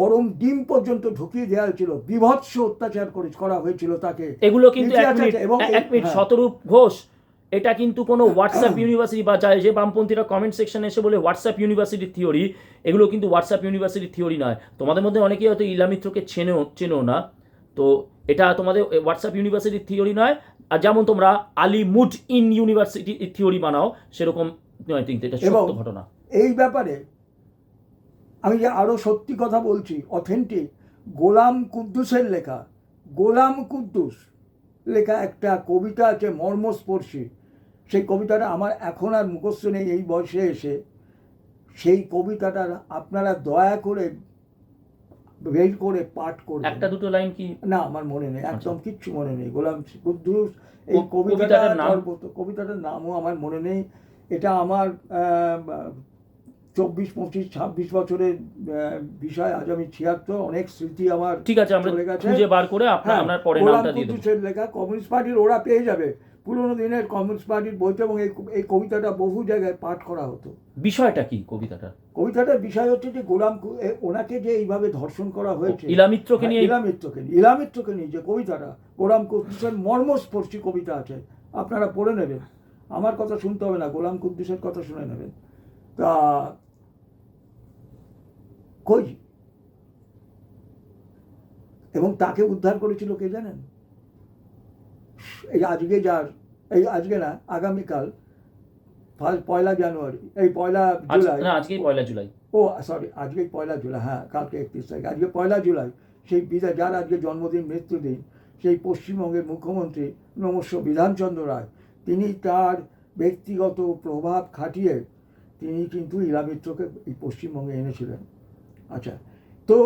গরম ডিম পর্যন্ত ঢুকিয়ে দেওয়া হয়েছিল, বিভৎস অত্যাচার করা হয়েছিল তাকে। এগুলো কিন্তু এবং এক মিনিট শতরূপ ঘোষ, এটা কিন্তু কোনো হোয়াটসঅ্যাপ ইউনিভার্সিটি বা যে বামপন্থীরা কমেন্ট সেকশনে এসে বলে হোয়াটসঅ্যাপ ইউনিভার্সিটির থিওরি, এগুলো কিন্তু হোয়াটসঅ্যাপ ইউনিভার্সিটির থিওরি নয়। তোমাদের মধ্যে অনেকেই হয়তো ইলা মিত্রকে চেনো না, তো এটা তোমাদের হোয়াটসঅ্যাপ ইউনিভার্সিটির থিওরি নয়। আর যেমন তোমরা আলিমুড ইন ইউনিভার্সিটি থিওরি বানাও, সেরকম নয়, কিন্তু এটা সত্য ঘটনা। এই ব্যাপারে আমি যে আরও সত্যি কথা বলছি, অথেন্টিক গোলাম কুদ্দুসের লেখা, গোলাম কুদ্দুস লেখা একটা কবিতা আছে মর্মস্পর্শী। সেই কবিতাটা আমার এখন আর মুখস্থ নেই এই বয়সে এসে। সেই কবিতাটা আপনারা দয়া করে বের করে পাঠ করবেন। একটা দুটো লাইন কি? না, আমার মনে নেই, একদম কিচ্ছু মনে নেই। গোলাম কুদ্দুস এই কবিতাটার নামও আমার মনে নেই। এটা আমার 24, 25, 26 বছরের বিষয়। আজ আমি 76, অনেক স্মৃতি আমার। ঠিক আছে, আমরা খুঁজে বার করে আপনার পরে নামটা দিয়ে দেব। গোলাম লেখা কমিউনিস্ট পার্টির, ওরা পেয়ে যাবে পুরোনো দিনের কমিউনিস্ট পার্টির বইতে, এবং এই কবিতাটা বহু জায়গায় পাঠ করা হতো। বিষয়টা কি কবিতাটার বিষয় হচ্ছে যে ওনাকে যে এইভাবে ধর্ষণ করা হয়েছে, ইলা মিত্রকে নিয়ে যে কবিতাটা, গোলাম কুদ্দুসের মর্মস্পর্শী কবিতা আছে, আপনারা পড়ে নেবেন। আমার কথা শুনতে হবে না, গোলাম কুদ্দুসের কথা শুনে নেবেন। তা কই, এবং তাকে উদ্ধার করেছিল কে জানেন? আজকে না, আগামীকাল 1 জানুয়ারি, এই 1 জুলাই, ও সরি, আজকেই 1 জুলাই, হ্যাঁ কালকে 31 তারিখ, আজকে 1 জুলাই। সেই বিদায়, যার আজকে জন্মদিন মৃত্যুদিন, সেই পশ্চিমবঙ্গের মুখ্যমন্ত্রী নমস্য বিধানচন্দ্র রায়, তিনি তার ব্যক্তিগত প্রভাব খাটিয়ে তিনি কিন্তু ইলা মিত্রকে এই পশ্চিমবঙ্গে এনেছিলেন। আচ্ছা, তো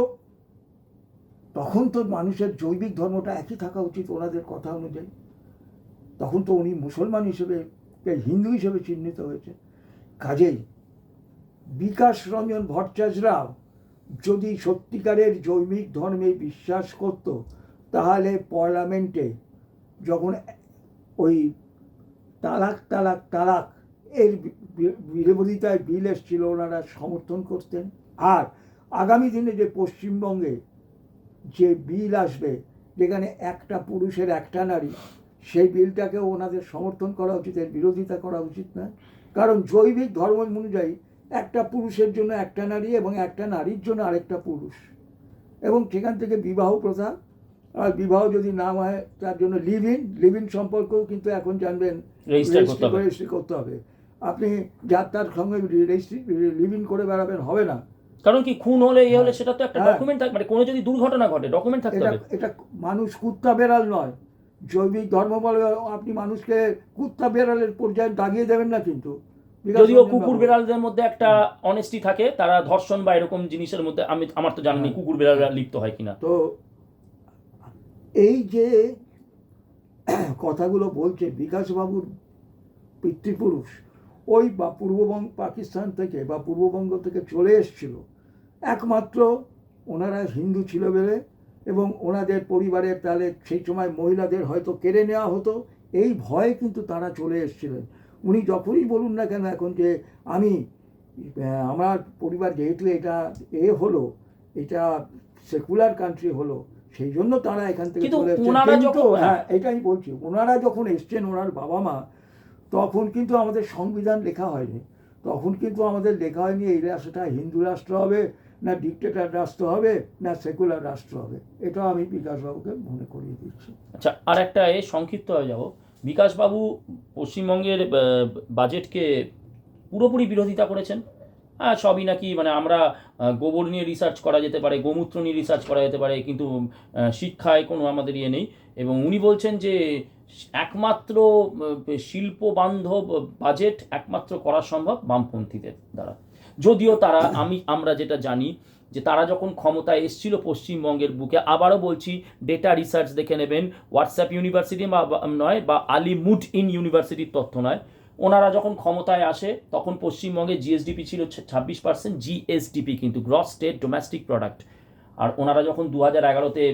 তখন তো মানুষের জৈবিক ধর্মটা একই থাকা উচিত ওনাদের কথা অনুযায়ী। তখন তো উনি মুসলমান হিসেবে, হিন্দু হিসেবে চিহ্নিত হয়েছে। কাজেই বিকাশ রঞ্জন ভট্টাচার্যরাও যদি সত্যিকারের জৈবিক ধর্মে বিশ্বাস করত, তাহলে পার্লামেন্টে যখন ওই তালাক এর বিরোধিতায় বিল এসেছিল, ওনারা সমর্থন করতেন। আর আগামী দিনে যে পশ্চিমবঙ্গে যে বিল আসবে, যেখানে একটা পুরুষের একটা নারী, সেই বিলটাকেও ওনাদের সমর্থন করা উচিত, এর বিরোধিতা করা উচিত না। কারণ জৈবিক ধর্ম অনুযায়ী একটা পুরুষের জন্য একটা নারী এবং একটা নারীর জন্য আরেকটা পুরুষ, এবং সেখান থেকে বিবাহ প্রথা, আর বিবাহ যদি না হয় তার জন্য লিভ ইন সম্পর্কও কিন্তু এখন জানবেন রেজিস্ট্রি করতে হবে। আপনি যার তার সঙ্গে লিভ ইন করে বেড়াবেন, হবে না। কারণ কি, খুন হলে হলে সেটা তো একটা ডকুমেন্ট থাকবে, মানে কোনো যদি দুর্ঘটনা ঘটে ডকুমেন্ট থাকতে হবে। এটা মানুষ কুত্তা বেড়াল নয়। জৈবিক ধর্ম বলে আপনি মানুষকে কুত্তা বেড়ালের পর্যায়ে দাগিয়ে দেবেন না। কিন্তু যদিও কুকুর বেড়ালদের মধ্যে একটা অনেস্টি থাকে, তারা ধর্ষণ বা এরকম জিনিসের মধ্যে আমার তো জানি কুকুর বেড়ালরা লিপ্ত হয় কিনা। তো এই যে কথাগুলো বলছে বিকাশবাবুর পিতৃপুরুষ, ওই বা পাকিস্তান থেকে বা পূর্ববঙ্গ থেকে চলে এসেছিল, একমাত্র ওনারা হিন্দু ছিল বলে, এবং ওনাদের পরিবারের তাহলে সেই সময় মহিলাদের হয়তো কেড়ে নেওয়া হতো, এই ভয়ে কিন্তু তারা চলে এসেছিলেন। উনি যখনই বলুন না কেন এখন যে আমার পরিবার যেহেতু এটা হলো, এটা সেকুলার কান্ট্রি হলো, সেই জন্য তারা এখান থেকে চলে এসেছেন। হ্যাঁ, এটাই বলছি, ওনারা যখন এসছেন, ওনার বাবা মা, তখন কিন্তু আমাদের সংবিধান লেখা হয়নি। তখন কিন্তু আমাদের লেখা হয়নি এই রাষ্ট্রটা হিন্দু রাষ্ট্র হবে, না ডিক্টেটর রাষ্ট্র হবে, না সেকুলার রাষ্ট্র হবে। এটা আমি বিকাশবাবুকে মনে করিয়ে দিচ্ছি। আচ্ছা, আর একটা সংক্ষিপ্ত হয়ে যাব, বিকাশবাবু পশ্চিমবঙ্গের বাজেটকে পুরোপুরি বিরোধিতা করেছেন। হ্যাঁ, সবই নাকি মানে আমরা গোবর নিয়ে রিসার্চ করা যেতে পারে, গোমূত্র নিয়ে রিসার্চ করা যেতে পারে, কিন্তু শিক্ষায় কোনো আমাদের ইয়ে নেই। এবং উনি বলছেন যে একমাত্র শিল্প বান্ধব বাজেট একমাত্র করা সম্ভব বামপন্থীদের দ্বারা। যদিও তারা আমরা যেটা জানি যে তারা যখন ক্ষমতায় এসেছিল পশ্চিমবঙ্গের বুকে, আবারও বলছি ডেটা রিসার্চ দেখে নেবেন, হোয়াটসঅ্যাপ ইউনিভার্সিটি নয় বা আলিমুড ইন ইউনিভার্সিটির তথ্য নয়, ওনারা যখন ক্ষমতায় আসে তখন পশ্চিমবঙ্গে জিএসডিপি ছিল 26%, জিএসডিপি কিন্তু গ্রস স্টেট ডোমেস্টিক প্রোডাক্ট। আর ওনারা যখন 2011-তে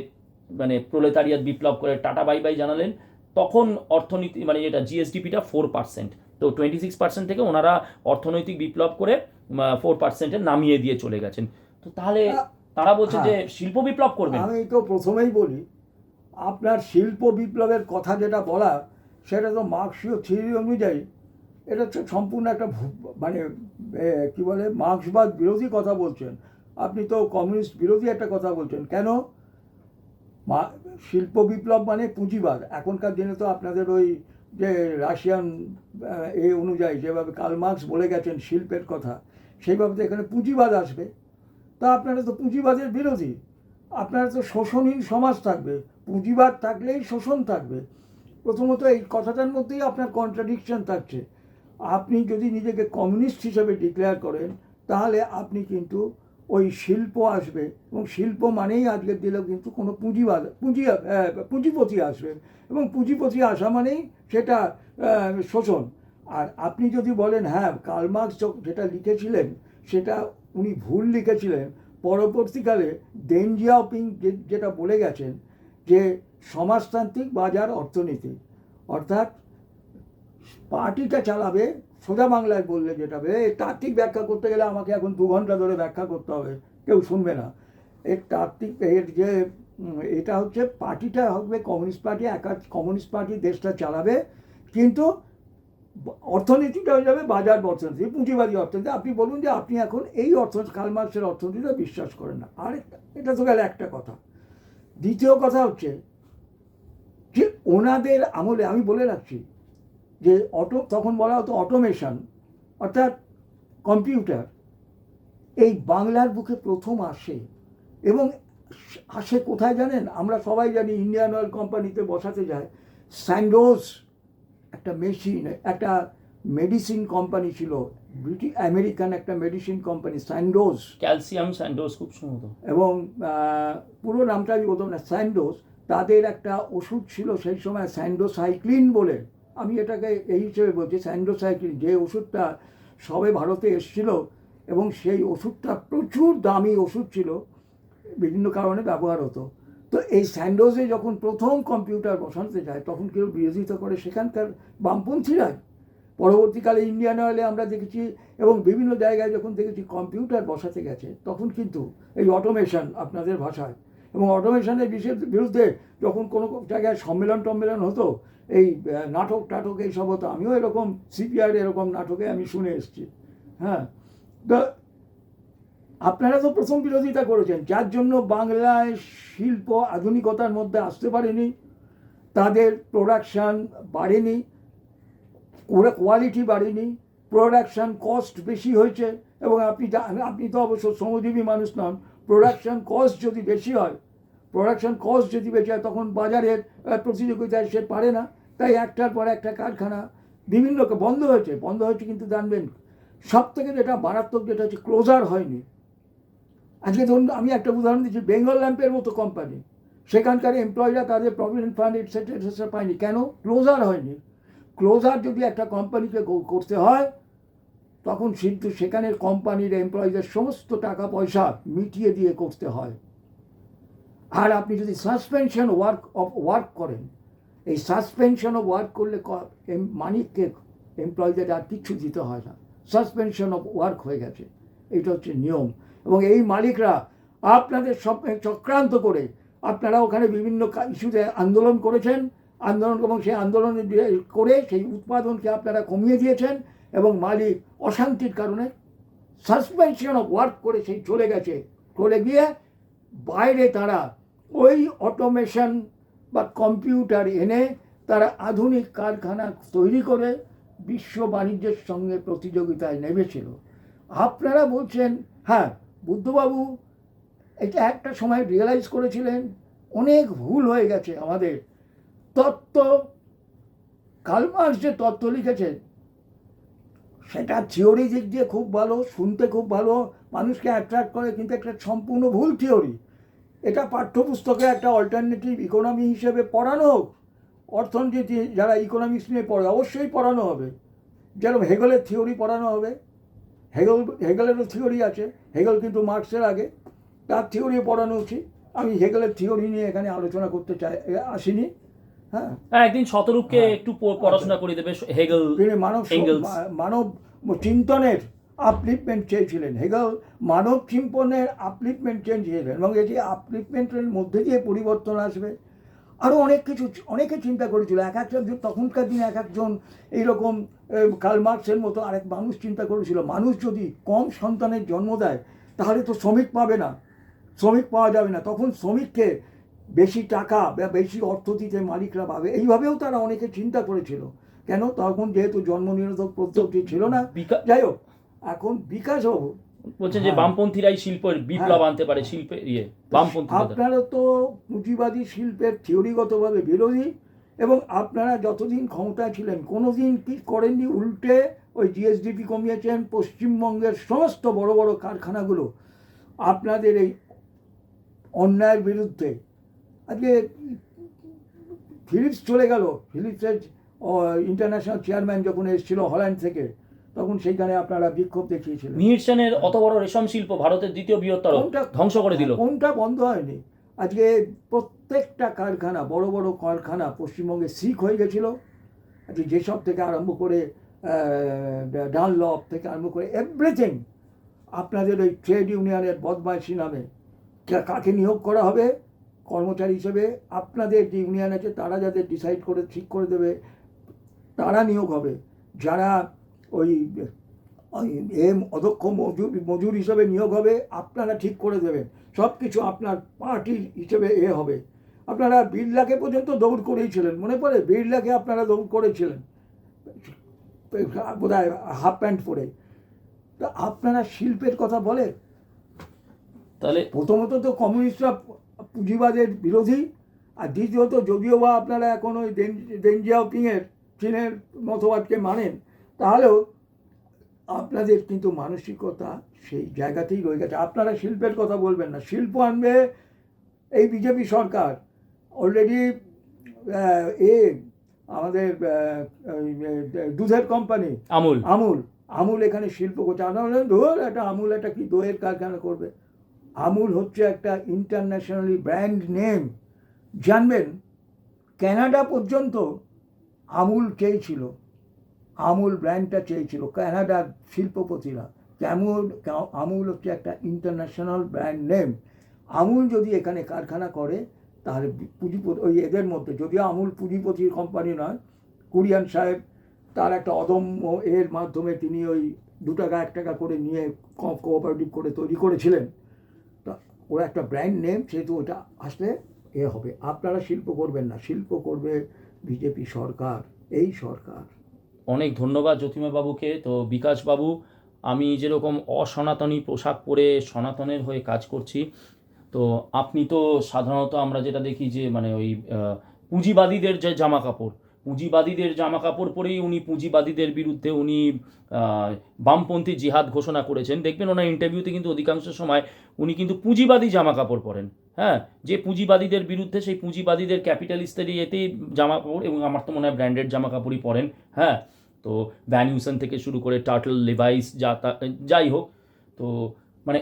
মানে প্রোলেতারিয়াত বিপ্লব করে টাটা বাই বাই জানালেন, তখন অর্থনীতি মানে এটা জিএসডিপিটা 4%। তো 26% থেকে ওনারা অর্থনৈতিক বিপ্লব করে 4%-এ নামিয়ে দিয়ে চলে গেছেন। তো তাহলে তারা বলছে যে শিল্প বিপ্লব করবেন। আমি তো প্রথমেই বলি, আপনার শিল্প বিপ্লবের কথা যেটা বলা, সেটা তো মার্ক্সীয় থিওরি অনুযায়ী এটা হচ্ছে সম্পূর্ণ একটা মানে কী বলে মার্ক্সবাদ বিরোধী কথা বলছেন আপনি। তো কমিউনিস্ট বিরোধী একটা কথা বলছেন কেন? শিল্প বিপ্লব মানে পুঁজিবাদ। এখনকার দিনে তো আপনাদের ওই যে রাশিয়ান অনুযায়ী যেভাবে কার্ল মার্কস বলে গেছেন শিল্পের কথা, সেইভাবে তো এখানে পুঁজিবাদ আসবে। তা আপনারা তো পুঁজিবাদের বিরোধী, আপনারা তো শোষণহীন সমাজ থাকবে, পুঁজিবাদ থাকলেই শোষণ থাকবে। প্রথমত এই কথাটার মধ্যেই আপনার কন্ট্রাডিকশন থাকছে। আপনি যদি নিজেকে কমিউনিস্ট হিসেবে ডিক্লেয়ার করেন, তাহলে আপনি কিন্তু ওই শিল্প আসবে, এবং শিল্প মানেই আজকের দিনেও কিন্তু কোনো পুঁজিপতি আসবে, এবং পুঁজিপতি আসা মানেই সেটা শোষণ। আর আপনি যদি বলেন হ্যাঁ কার্ল মার্কস যেটা লিখেছিলেন সেটা উনি ভুল লিখেছিলেন, পরবর্তীকালে দেন জিয়াওপিং যেটা বলে গেছেন যে সমাজতান্ত্রিক বাজার অর্থনীতি, অর্থাৎ পার্টিটা চালাবে, সোজা বাংলায় বললে যেটা হবে, এই তাত্ত্বিক ব্যাখ্যা করতে গেলে আমাকে এখন 2 ঘন্টা ধরে ব্যাখ্যা করতে হবে, কেউ শুনবে না। এর তাত্ত্বিক এর যে এটা হচ্ছে পার্টিটা হবে কমিউনিস্ট পার্টি, কমিউনিস্ট পার্টি দেশটা চালাবে, কিন্তু অর্থনীতিটা হয়ে যাবে বাজার অর্থনীতি, পুঁজিবাদী অর্থনীতি। আপনি বলুন যে আপনি এখন এই অর্থনীতি কার্ল মার্কসের অর্থনীতিটা বিশ্বাস করেন না। আর এটা তো গেল একটা কথা। দ্বিতীয় কথা হচ্ছে যে ওনাদের আমলে, আমি বলে রাখছি যে তখন বলা হতো অটোমেশন, অর্থাৎ কম্পিউটার, এই বাংলার বুকে প্রথম আসে। এবং আসে কোথায় জানেন? আমরা সবাই জানি ইন্ডিয়ান অয়েল কোম্পানিতে বসাতে যায় স্যান্ডোজ, একটা মেশিন, একটা মেডিসিন কোম্পানি ছিল, আমেরিকান একটা মেডিসিন কোম্পানি, স্যান্ডোজ, ক্যালসিয়াম স্যান্ডোজ খুব সুন্দর, এবং পুরো নামটা আমি বলতাম না, স্যান্ডোজ। তাদের একটা ওষুধ ছিল সেই সময় স্যান্ডোসাইক্লিন বলে, আমি এটাকে এই হিসেবে বলছি স্যান্ডোসাইক্লিন, যে ওষুধটা সবে ভারতে এসেছিল, এবং সেই ওষুধটা প্রচুর দামি ওষুধ ছিল, বিভিন্ন কারণে ব্যবহার হতো। তো এই স্যান্ডোজে যখন প্রথম কম্পিউটার বসাতে যায় তখন কেউ বিরোধিতা করে সেখানকার বামপন্থীরাই। পরবর্তীকালে ইন্ডিয়ান অয়েলে আমরা দেখেছি, এবং বিভিন্ন জায়গায় যখন দেখেছি কম্পিউটার বসাতে গেছে, তখন কিন্তু এই অটোমেশন আপনাদের ভাষায়, এবং অটোমেশনের বিরুদ্ধে যখন কোনো জায়গায় সম্মেলন হতো, এই নাটক টাটক এইসব হতো, আমিও এরকম সিপিআর এরকম নাটকে আমি শুনে এসেছি। হ্যাঁ, তো আপনারা তো প্রথম বিরোধিতা করেছেন, যার জন্য বাংলায় শিল্প আধুনিকতার মধ্যে আসতে পারেনি, তাদের প্রোডাকশান বাড়েনি, কোয়ালিটি বাড়েনি, প্রোডাকশান কস্ট বেশি হয়েছে। এবং আপনি তো অবশ্য শ্রমজীবী মানুষ নন, প্রোডাকশান কস্ট যদি বেশি হয়, তখন বাজারের প্রতিযোগিতায় সে পারে না, তাই একটার পর একটা কারখানা বিভিন্ন বন্ধ হয়েছে। কিন্তু জানবেন সব থেকে যেটা মারাত্মক যেটা হচ্ছে ক্লোজার হয়নি। আজকে ধরুন আমি একটা উদাহরণ দিচ্ছি, বেঙ্গল ল্যাম্পের মতো কোম্পানি, সেখানকার এমপ্লয়িরা তাদের প্রভিডেন্ট ফান্ড এটসেট্রা পায়নি। কেন? ক্লোজার হয়নি। ক্লোজার যদি একটা কোম্পানিকে করতে হয়, তখন কিন্তু সেখানের কোম্পানির এমপ্লয়িদের সমস্ত টাকা পয়সা মিটিয়ে দিয়ে করতে হয়। আর আপনি যদি সাসপেনশন ওয়ার্ক করেন, এই সাসপেনশন অফ ওয়ার্ক করলে মালিককে এমপ্লয়িদের আর কিছু দিতে হয় না, সাসপেনশন অফ ওয়ার্ক হয়ে গেছে, এটা হচ্ছে নিয়ম। এবং এই মালিকরা আপনাদের সব চক্রান্ত করে, আপনারা ওখানে বিভিন্ন ইস্যুতে আন্দোলন করেছেন, এবং সেই আন্দোলন করে সেই উৎপাদনকে আপনারা কমিয়ে দিয়েছেন, এবং মালিক অশান্তির কারণে সাসপেনশন অফ ওয়ার্ক করে সেই চলে গেছে। করে গিয়ে বাইরে তারা ওই অটোমেশন বা কম্পিউটার এনে তারা আধুনিক কারখানা তৈরি করে বিশ্ব বাণিজ্যের সঙ্গে প্রতিযোগিতায় নেমেছিল। আপনারা বলছেন হ্যাঁ বুদ্ধবাবু এটা একটা সময় রিয়েলাইজ করেছিলেন অনেক ভুল হয়ে গেছে আমাদের তত্ত্ব। কার্ল মার্কস যে তত্ত্ব লিখেছেন সেটা থিওরি দিক দিয়ে খুব ভালো, শুনতে খুব ভালো, মানুষকে অ্যাট্রাক্ট করে, কিন্তু একটা সম্পূর্ণ ভুল থিওরি। এটা পাঠ্যপুস্তকে একটা অল্টারনেটিভ ইকোনমি হিসেবে পড়ানো হোক, অর্থনীতি যারা ইকোনমিক্স নিয়ে পড়ে অবশ্যই পড়ানো হবে, যেরকম হেগেলের থিওরি পড়ানো হবে। হেগেলেরও থিওরি আছে, হেগেল কিন্তু মার্কসের আগে, তার থিওরিও পড়ানো উচিত। আমি হেগেলের থিওরি নিয়ে এখানে আলোচনা করতে আসিনি। হ্যাঁ, একদিন শতরূপকে একটু পড়াশোনা করে দেবে হেগেল। তিনি মানব চিন্তনের আপলিফমেন্ট চেয়েছিলেন। হেগেল মানব চিন্তনের আপলিফমেন্ট চেয়েছিলেন, এবং এটি আপলিফমেন্টের মধ্যে দিয়ে পরিবর্তন আসবে। আরও অনেক কিছু অনেকে চিন্তা করেছিল, এক একজন তখনকার দিনে এক একজন এইরকম কার্ল মার্কসের মতো আরেক মানুষ চিন্তা করেছিল, মানুষ যদি কম সন্তানের জন্ম দেয় তাহলে তো শ্রমিক পাবে না, শ্রমিক পাওয়া যাবে না, তখন শ্রমিককে বেশি টাকা বা বেশি অর্থ দিতে মালিকরা পাবে। এইভাবেও তারা অনেকে চিন্তা করেছিল। কেন? তখন যেহেতু জন্ম নিরোধক পদ্ধতি ছিল না। যাই হোক, এখন বিকাশবাবু বলছেন যে বামপন্থীরাই শিল্পের বিপ্লব আনতে পারে, শিল্পের বামপন্থী। আপনারা তো পুঁজিবাদী শিল্পের থিওরিগতভাবে বিরোধী, এবং আপনারা যতদিন ক্ষমতায় ছিলেন কোনোদিন কি করেননি, উল্টে ওই জিএসডিপি কমিয়েছেন। পশ্চিমবঙ্গের সমস্ত বড় বড় কারখানাগুলো আপনাদের এই অন্যায়ের বিরুদ্ধে, আজকে ফিলিপস চলে গেল, ফিলিপসের ইন্টারন্যাশনাল চেয়ারম্যান যখন এসেছিল হল্যান্ড থেকে, তখন সেইখানে আপনারা বিক্ষোভ দেখিয়েছিলেন। মিহিরসেনের অত বড় রেশম শিল্প, ভারতের দ্বিতীয় বৃহত্তর, ধ্বংস করে দিল। কোনটা বন্ধ হয়নি? আজকে প্রত্যেকটা কারখানা, বড় বড় কারখানা পশ্চিমবঙ্গে সিক হয়ে গেছিলো। আজকে যেসব থেকে আরম্ভ করে ডানলপ থেকে আরম্ভ করে এভরিথিং, আপনাদের ওই ট্রেড ইউনিয়নের বদমাইশি নামে কাকে নিয়োগ করা হবে কর্মচারী হিসেবে, আপনাদের যে ইউনিয়ন আছে তারা যাদের ডিসাইড করে ঠিক করে দেবে তারা নিয়োগ হবে। যারা ওই অদক্ষ মজুর হিসেবে নিয়োগ হবে আপনারা ঠিক করে দেবেন, সব কিছু আপনার পার্টি হিসেবে হবে। আপনারা বিড়লাকে পর্যন্ত দৌড় করেইছিলেন, মনে পড়ে? বিড়লাকে আপনারা দৌড় করেছিলেন বোধহয় হাফ প্যান্ট পরে। তা আপনারা শিল্পের কথা বলে, তাহলে প্রথমত তো কমিউনিস্টরা পুঁজিবাদের বিরোধী, আর দ্বিতীয়ত যদিও বা আপনারা এখন ওই দেন জিয়াওপিংয়ের চীনের মতবাদকে মানেন, তাহলেও আপনাদের কিন্তু মানসিকতা সেই জায়গাতেই রয়ে গেছে। আপনারা শিল্পের কথা বলবেন না, শিল্প আনবে এই বিজেপি সরকার। অলরেডি আমাদের দুধের কোম্পানি আমুল এখানে শিল্প করছে। ধর একটা আমুল একটা কি দইয়ের কারখানা করবে? আমুল হচ্ছে একটা ইন্টারন্যাশনালি ব্র্যান্ড নেম, জানবেন। কানাডা পর্যন্ত আমুল চেয়েছিল, আমুল ব্র্যান্ডটা চেয়েছিল কানাডার শিল্পপতিরা। আমুল হচ্ছে একটা ইন্টারন্যাশনাল ব্র্যান্ড নেম। আমুল যদি এখানে কারখানা করে তাহলে পুঁজিপতি ওই এদের মধ্যে, যদিও আমুল পুঁজিপতির কোম্পানি নয়, কুরিয়ান সাহেব তার একটা অদম্য এর মাধ্যমে তিনি ওই 2 টাকা 1 টাকা করে নিয়ে কোঅপারেটিভ করে তৈরি করেছিলেন। তা ওরা একটা ব্র্যান্ড নেম, সেহেতু ওটা আসলে হবে। আপনারা শিল্প করবেন না, শিল্প করবে বিজেপি সরকার, এই সরকার। অনেক ধন্যবাদ জ্যোতির্ময় বাবুকে। তো বিকাশ বাবু, আমি যেরকম অসনাতনী পোশাক পরে সনাতনের হয়ে কাজ করছি, তো আপনি তো সাধারণত আমরা যেটা দেখি যে মানে ওই পুঁজিবাদীদের যে পুঁজিবাদীদের জামা কাপড় পরেই উনি পুঁজিবাদীদের বিরুদ্ধে উনি বামপন্থী জিহাদ ঘোষণা করেছেন। দেখবেন ওনার ইন্টারভিউতে কিন্তু অধিকাংশ সময় উনি কিন্তু পুঁজিবাদী জামা কাপড় পরেন। হ্যাঁ, যে পুঁজিবাদীদের বিরুদ্ধে সেই পুঁজিবাদীদের ক্যাপিটালিস্টের ইয়েতেই জামা কাপড়, এবং আমার তো মনে হয় ব্র্যান্ডেড জামা কাপড়ই পরেন। হ্যাঁ, তো ভ্যান হিউসেন থেকে শুরু করে টার্টল, লেভাইস, যাই হোক। তো মানে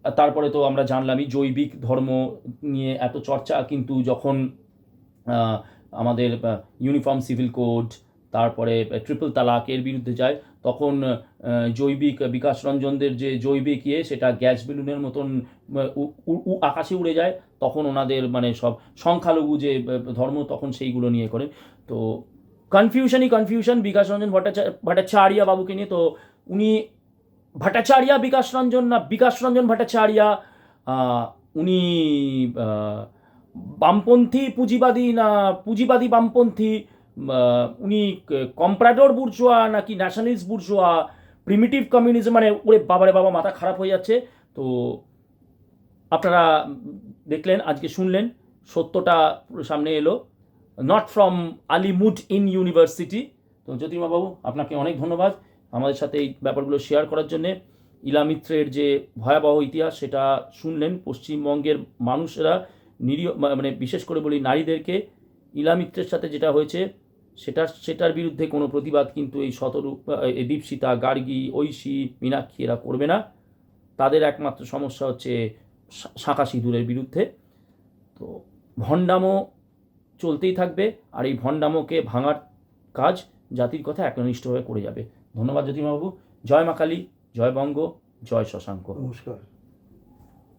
তারপরে তো আমরা জানলামই জৈবিক ধর্ম নিয়ে এত চর্চা, কিন্তু যখন আমাদের ইউনিফর্ম সিভিল কোড, তারপরে ট্রিপল তালাক এর বিরুদ্ধে যায়, তখন জৈবিক বিকাশ রঞ্জনদের যে জৈবিক সেটা গ্যাস বেলুনের মতন আকাশে উড়ে যায়। তখন ওনাদের মানে সব সংখ্যালঘু যে ধর্ম, তখন সেইগুলো নিয়ে করেন। তো কনফিউশন বিকাশ রঞ্জন ভট্টাচার্য বাবুকে নিয়ে। তো উনি ভট্টাচার্য বিকাশ রঞ্জন না বিকাশ রঞ্জন ভট্টাচার্য, উনি বামপন্থী পুঁজিবাদী না পুঁজিবাদী বামপন্থী, উনি কম্প্রাডোর বুর্জোয়া নাকি ন্যাশনালিস্ট বুর্জোয়া, প্রিমিটিভ কমিউনিজম, মানে ওরে বাবারে বাবা, মাথা খারাপ হয়ে যাচ্ছে। তো আপনারা দেখলেন, আজকে শুনলেন, সত্যটা সামনে এলো, নট ফ্রম আলিমুড ইন ইউনিভার্সিটি। তো জ্যোতির্ময় বাবু, আপনাকে অনেক ধন্যবাদ আমাদের সাথে এই ব্যাপারগুলো শেয়ার করার জন্যে। ইলা মিত্রের যে ভয়াবহ ইতিহাস সেটা শুনলেন। পশ্চিমবঙ্গের মানুষেরা নিরীহ, মানে বিশেষ করে বলি নারীদেরকে, ইলা মিত্রের সাথে যেটা হয়েছে সেটার বিরুদ্ধে কোনো প্রতিবাদ কিন্তু এই শতরূপ, এই দীপশিতা, গার্গী, ঐশী, মীনাক্ষী এরা করবে না। তাদের একমাত্র সমস্যা হচ্ছে শাঁখা সিঁদুরের বিরুদ্ধে। তো ভণ্ডামো চলতেই থাকবে, আর এই ভণ্ডামোকে ভাঙার কাজ জাতির কথা একনিষ্ঠভাবে করে যাবে। ধন্যবাদ জ্যোতির্ময় বাবু। জয় মা কালী, জয় বঙ্গ, জয় শশাঙ্ক। নমস্কার।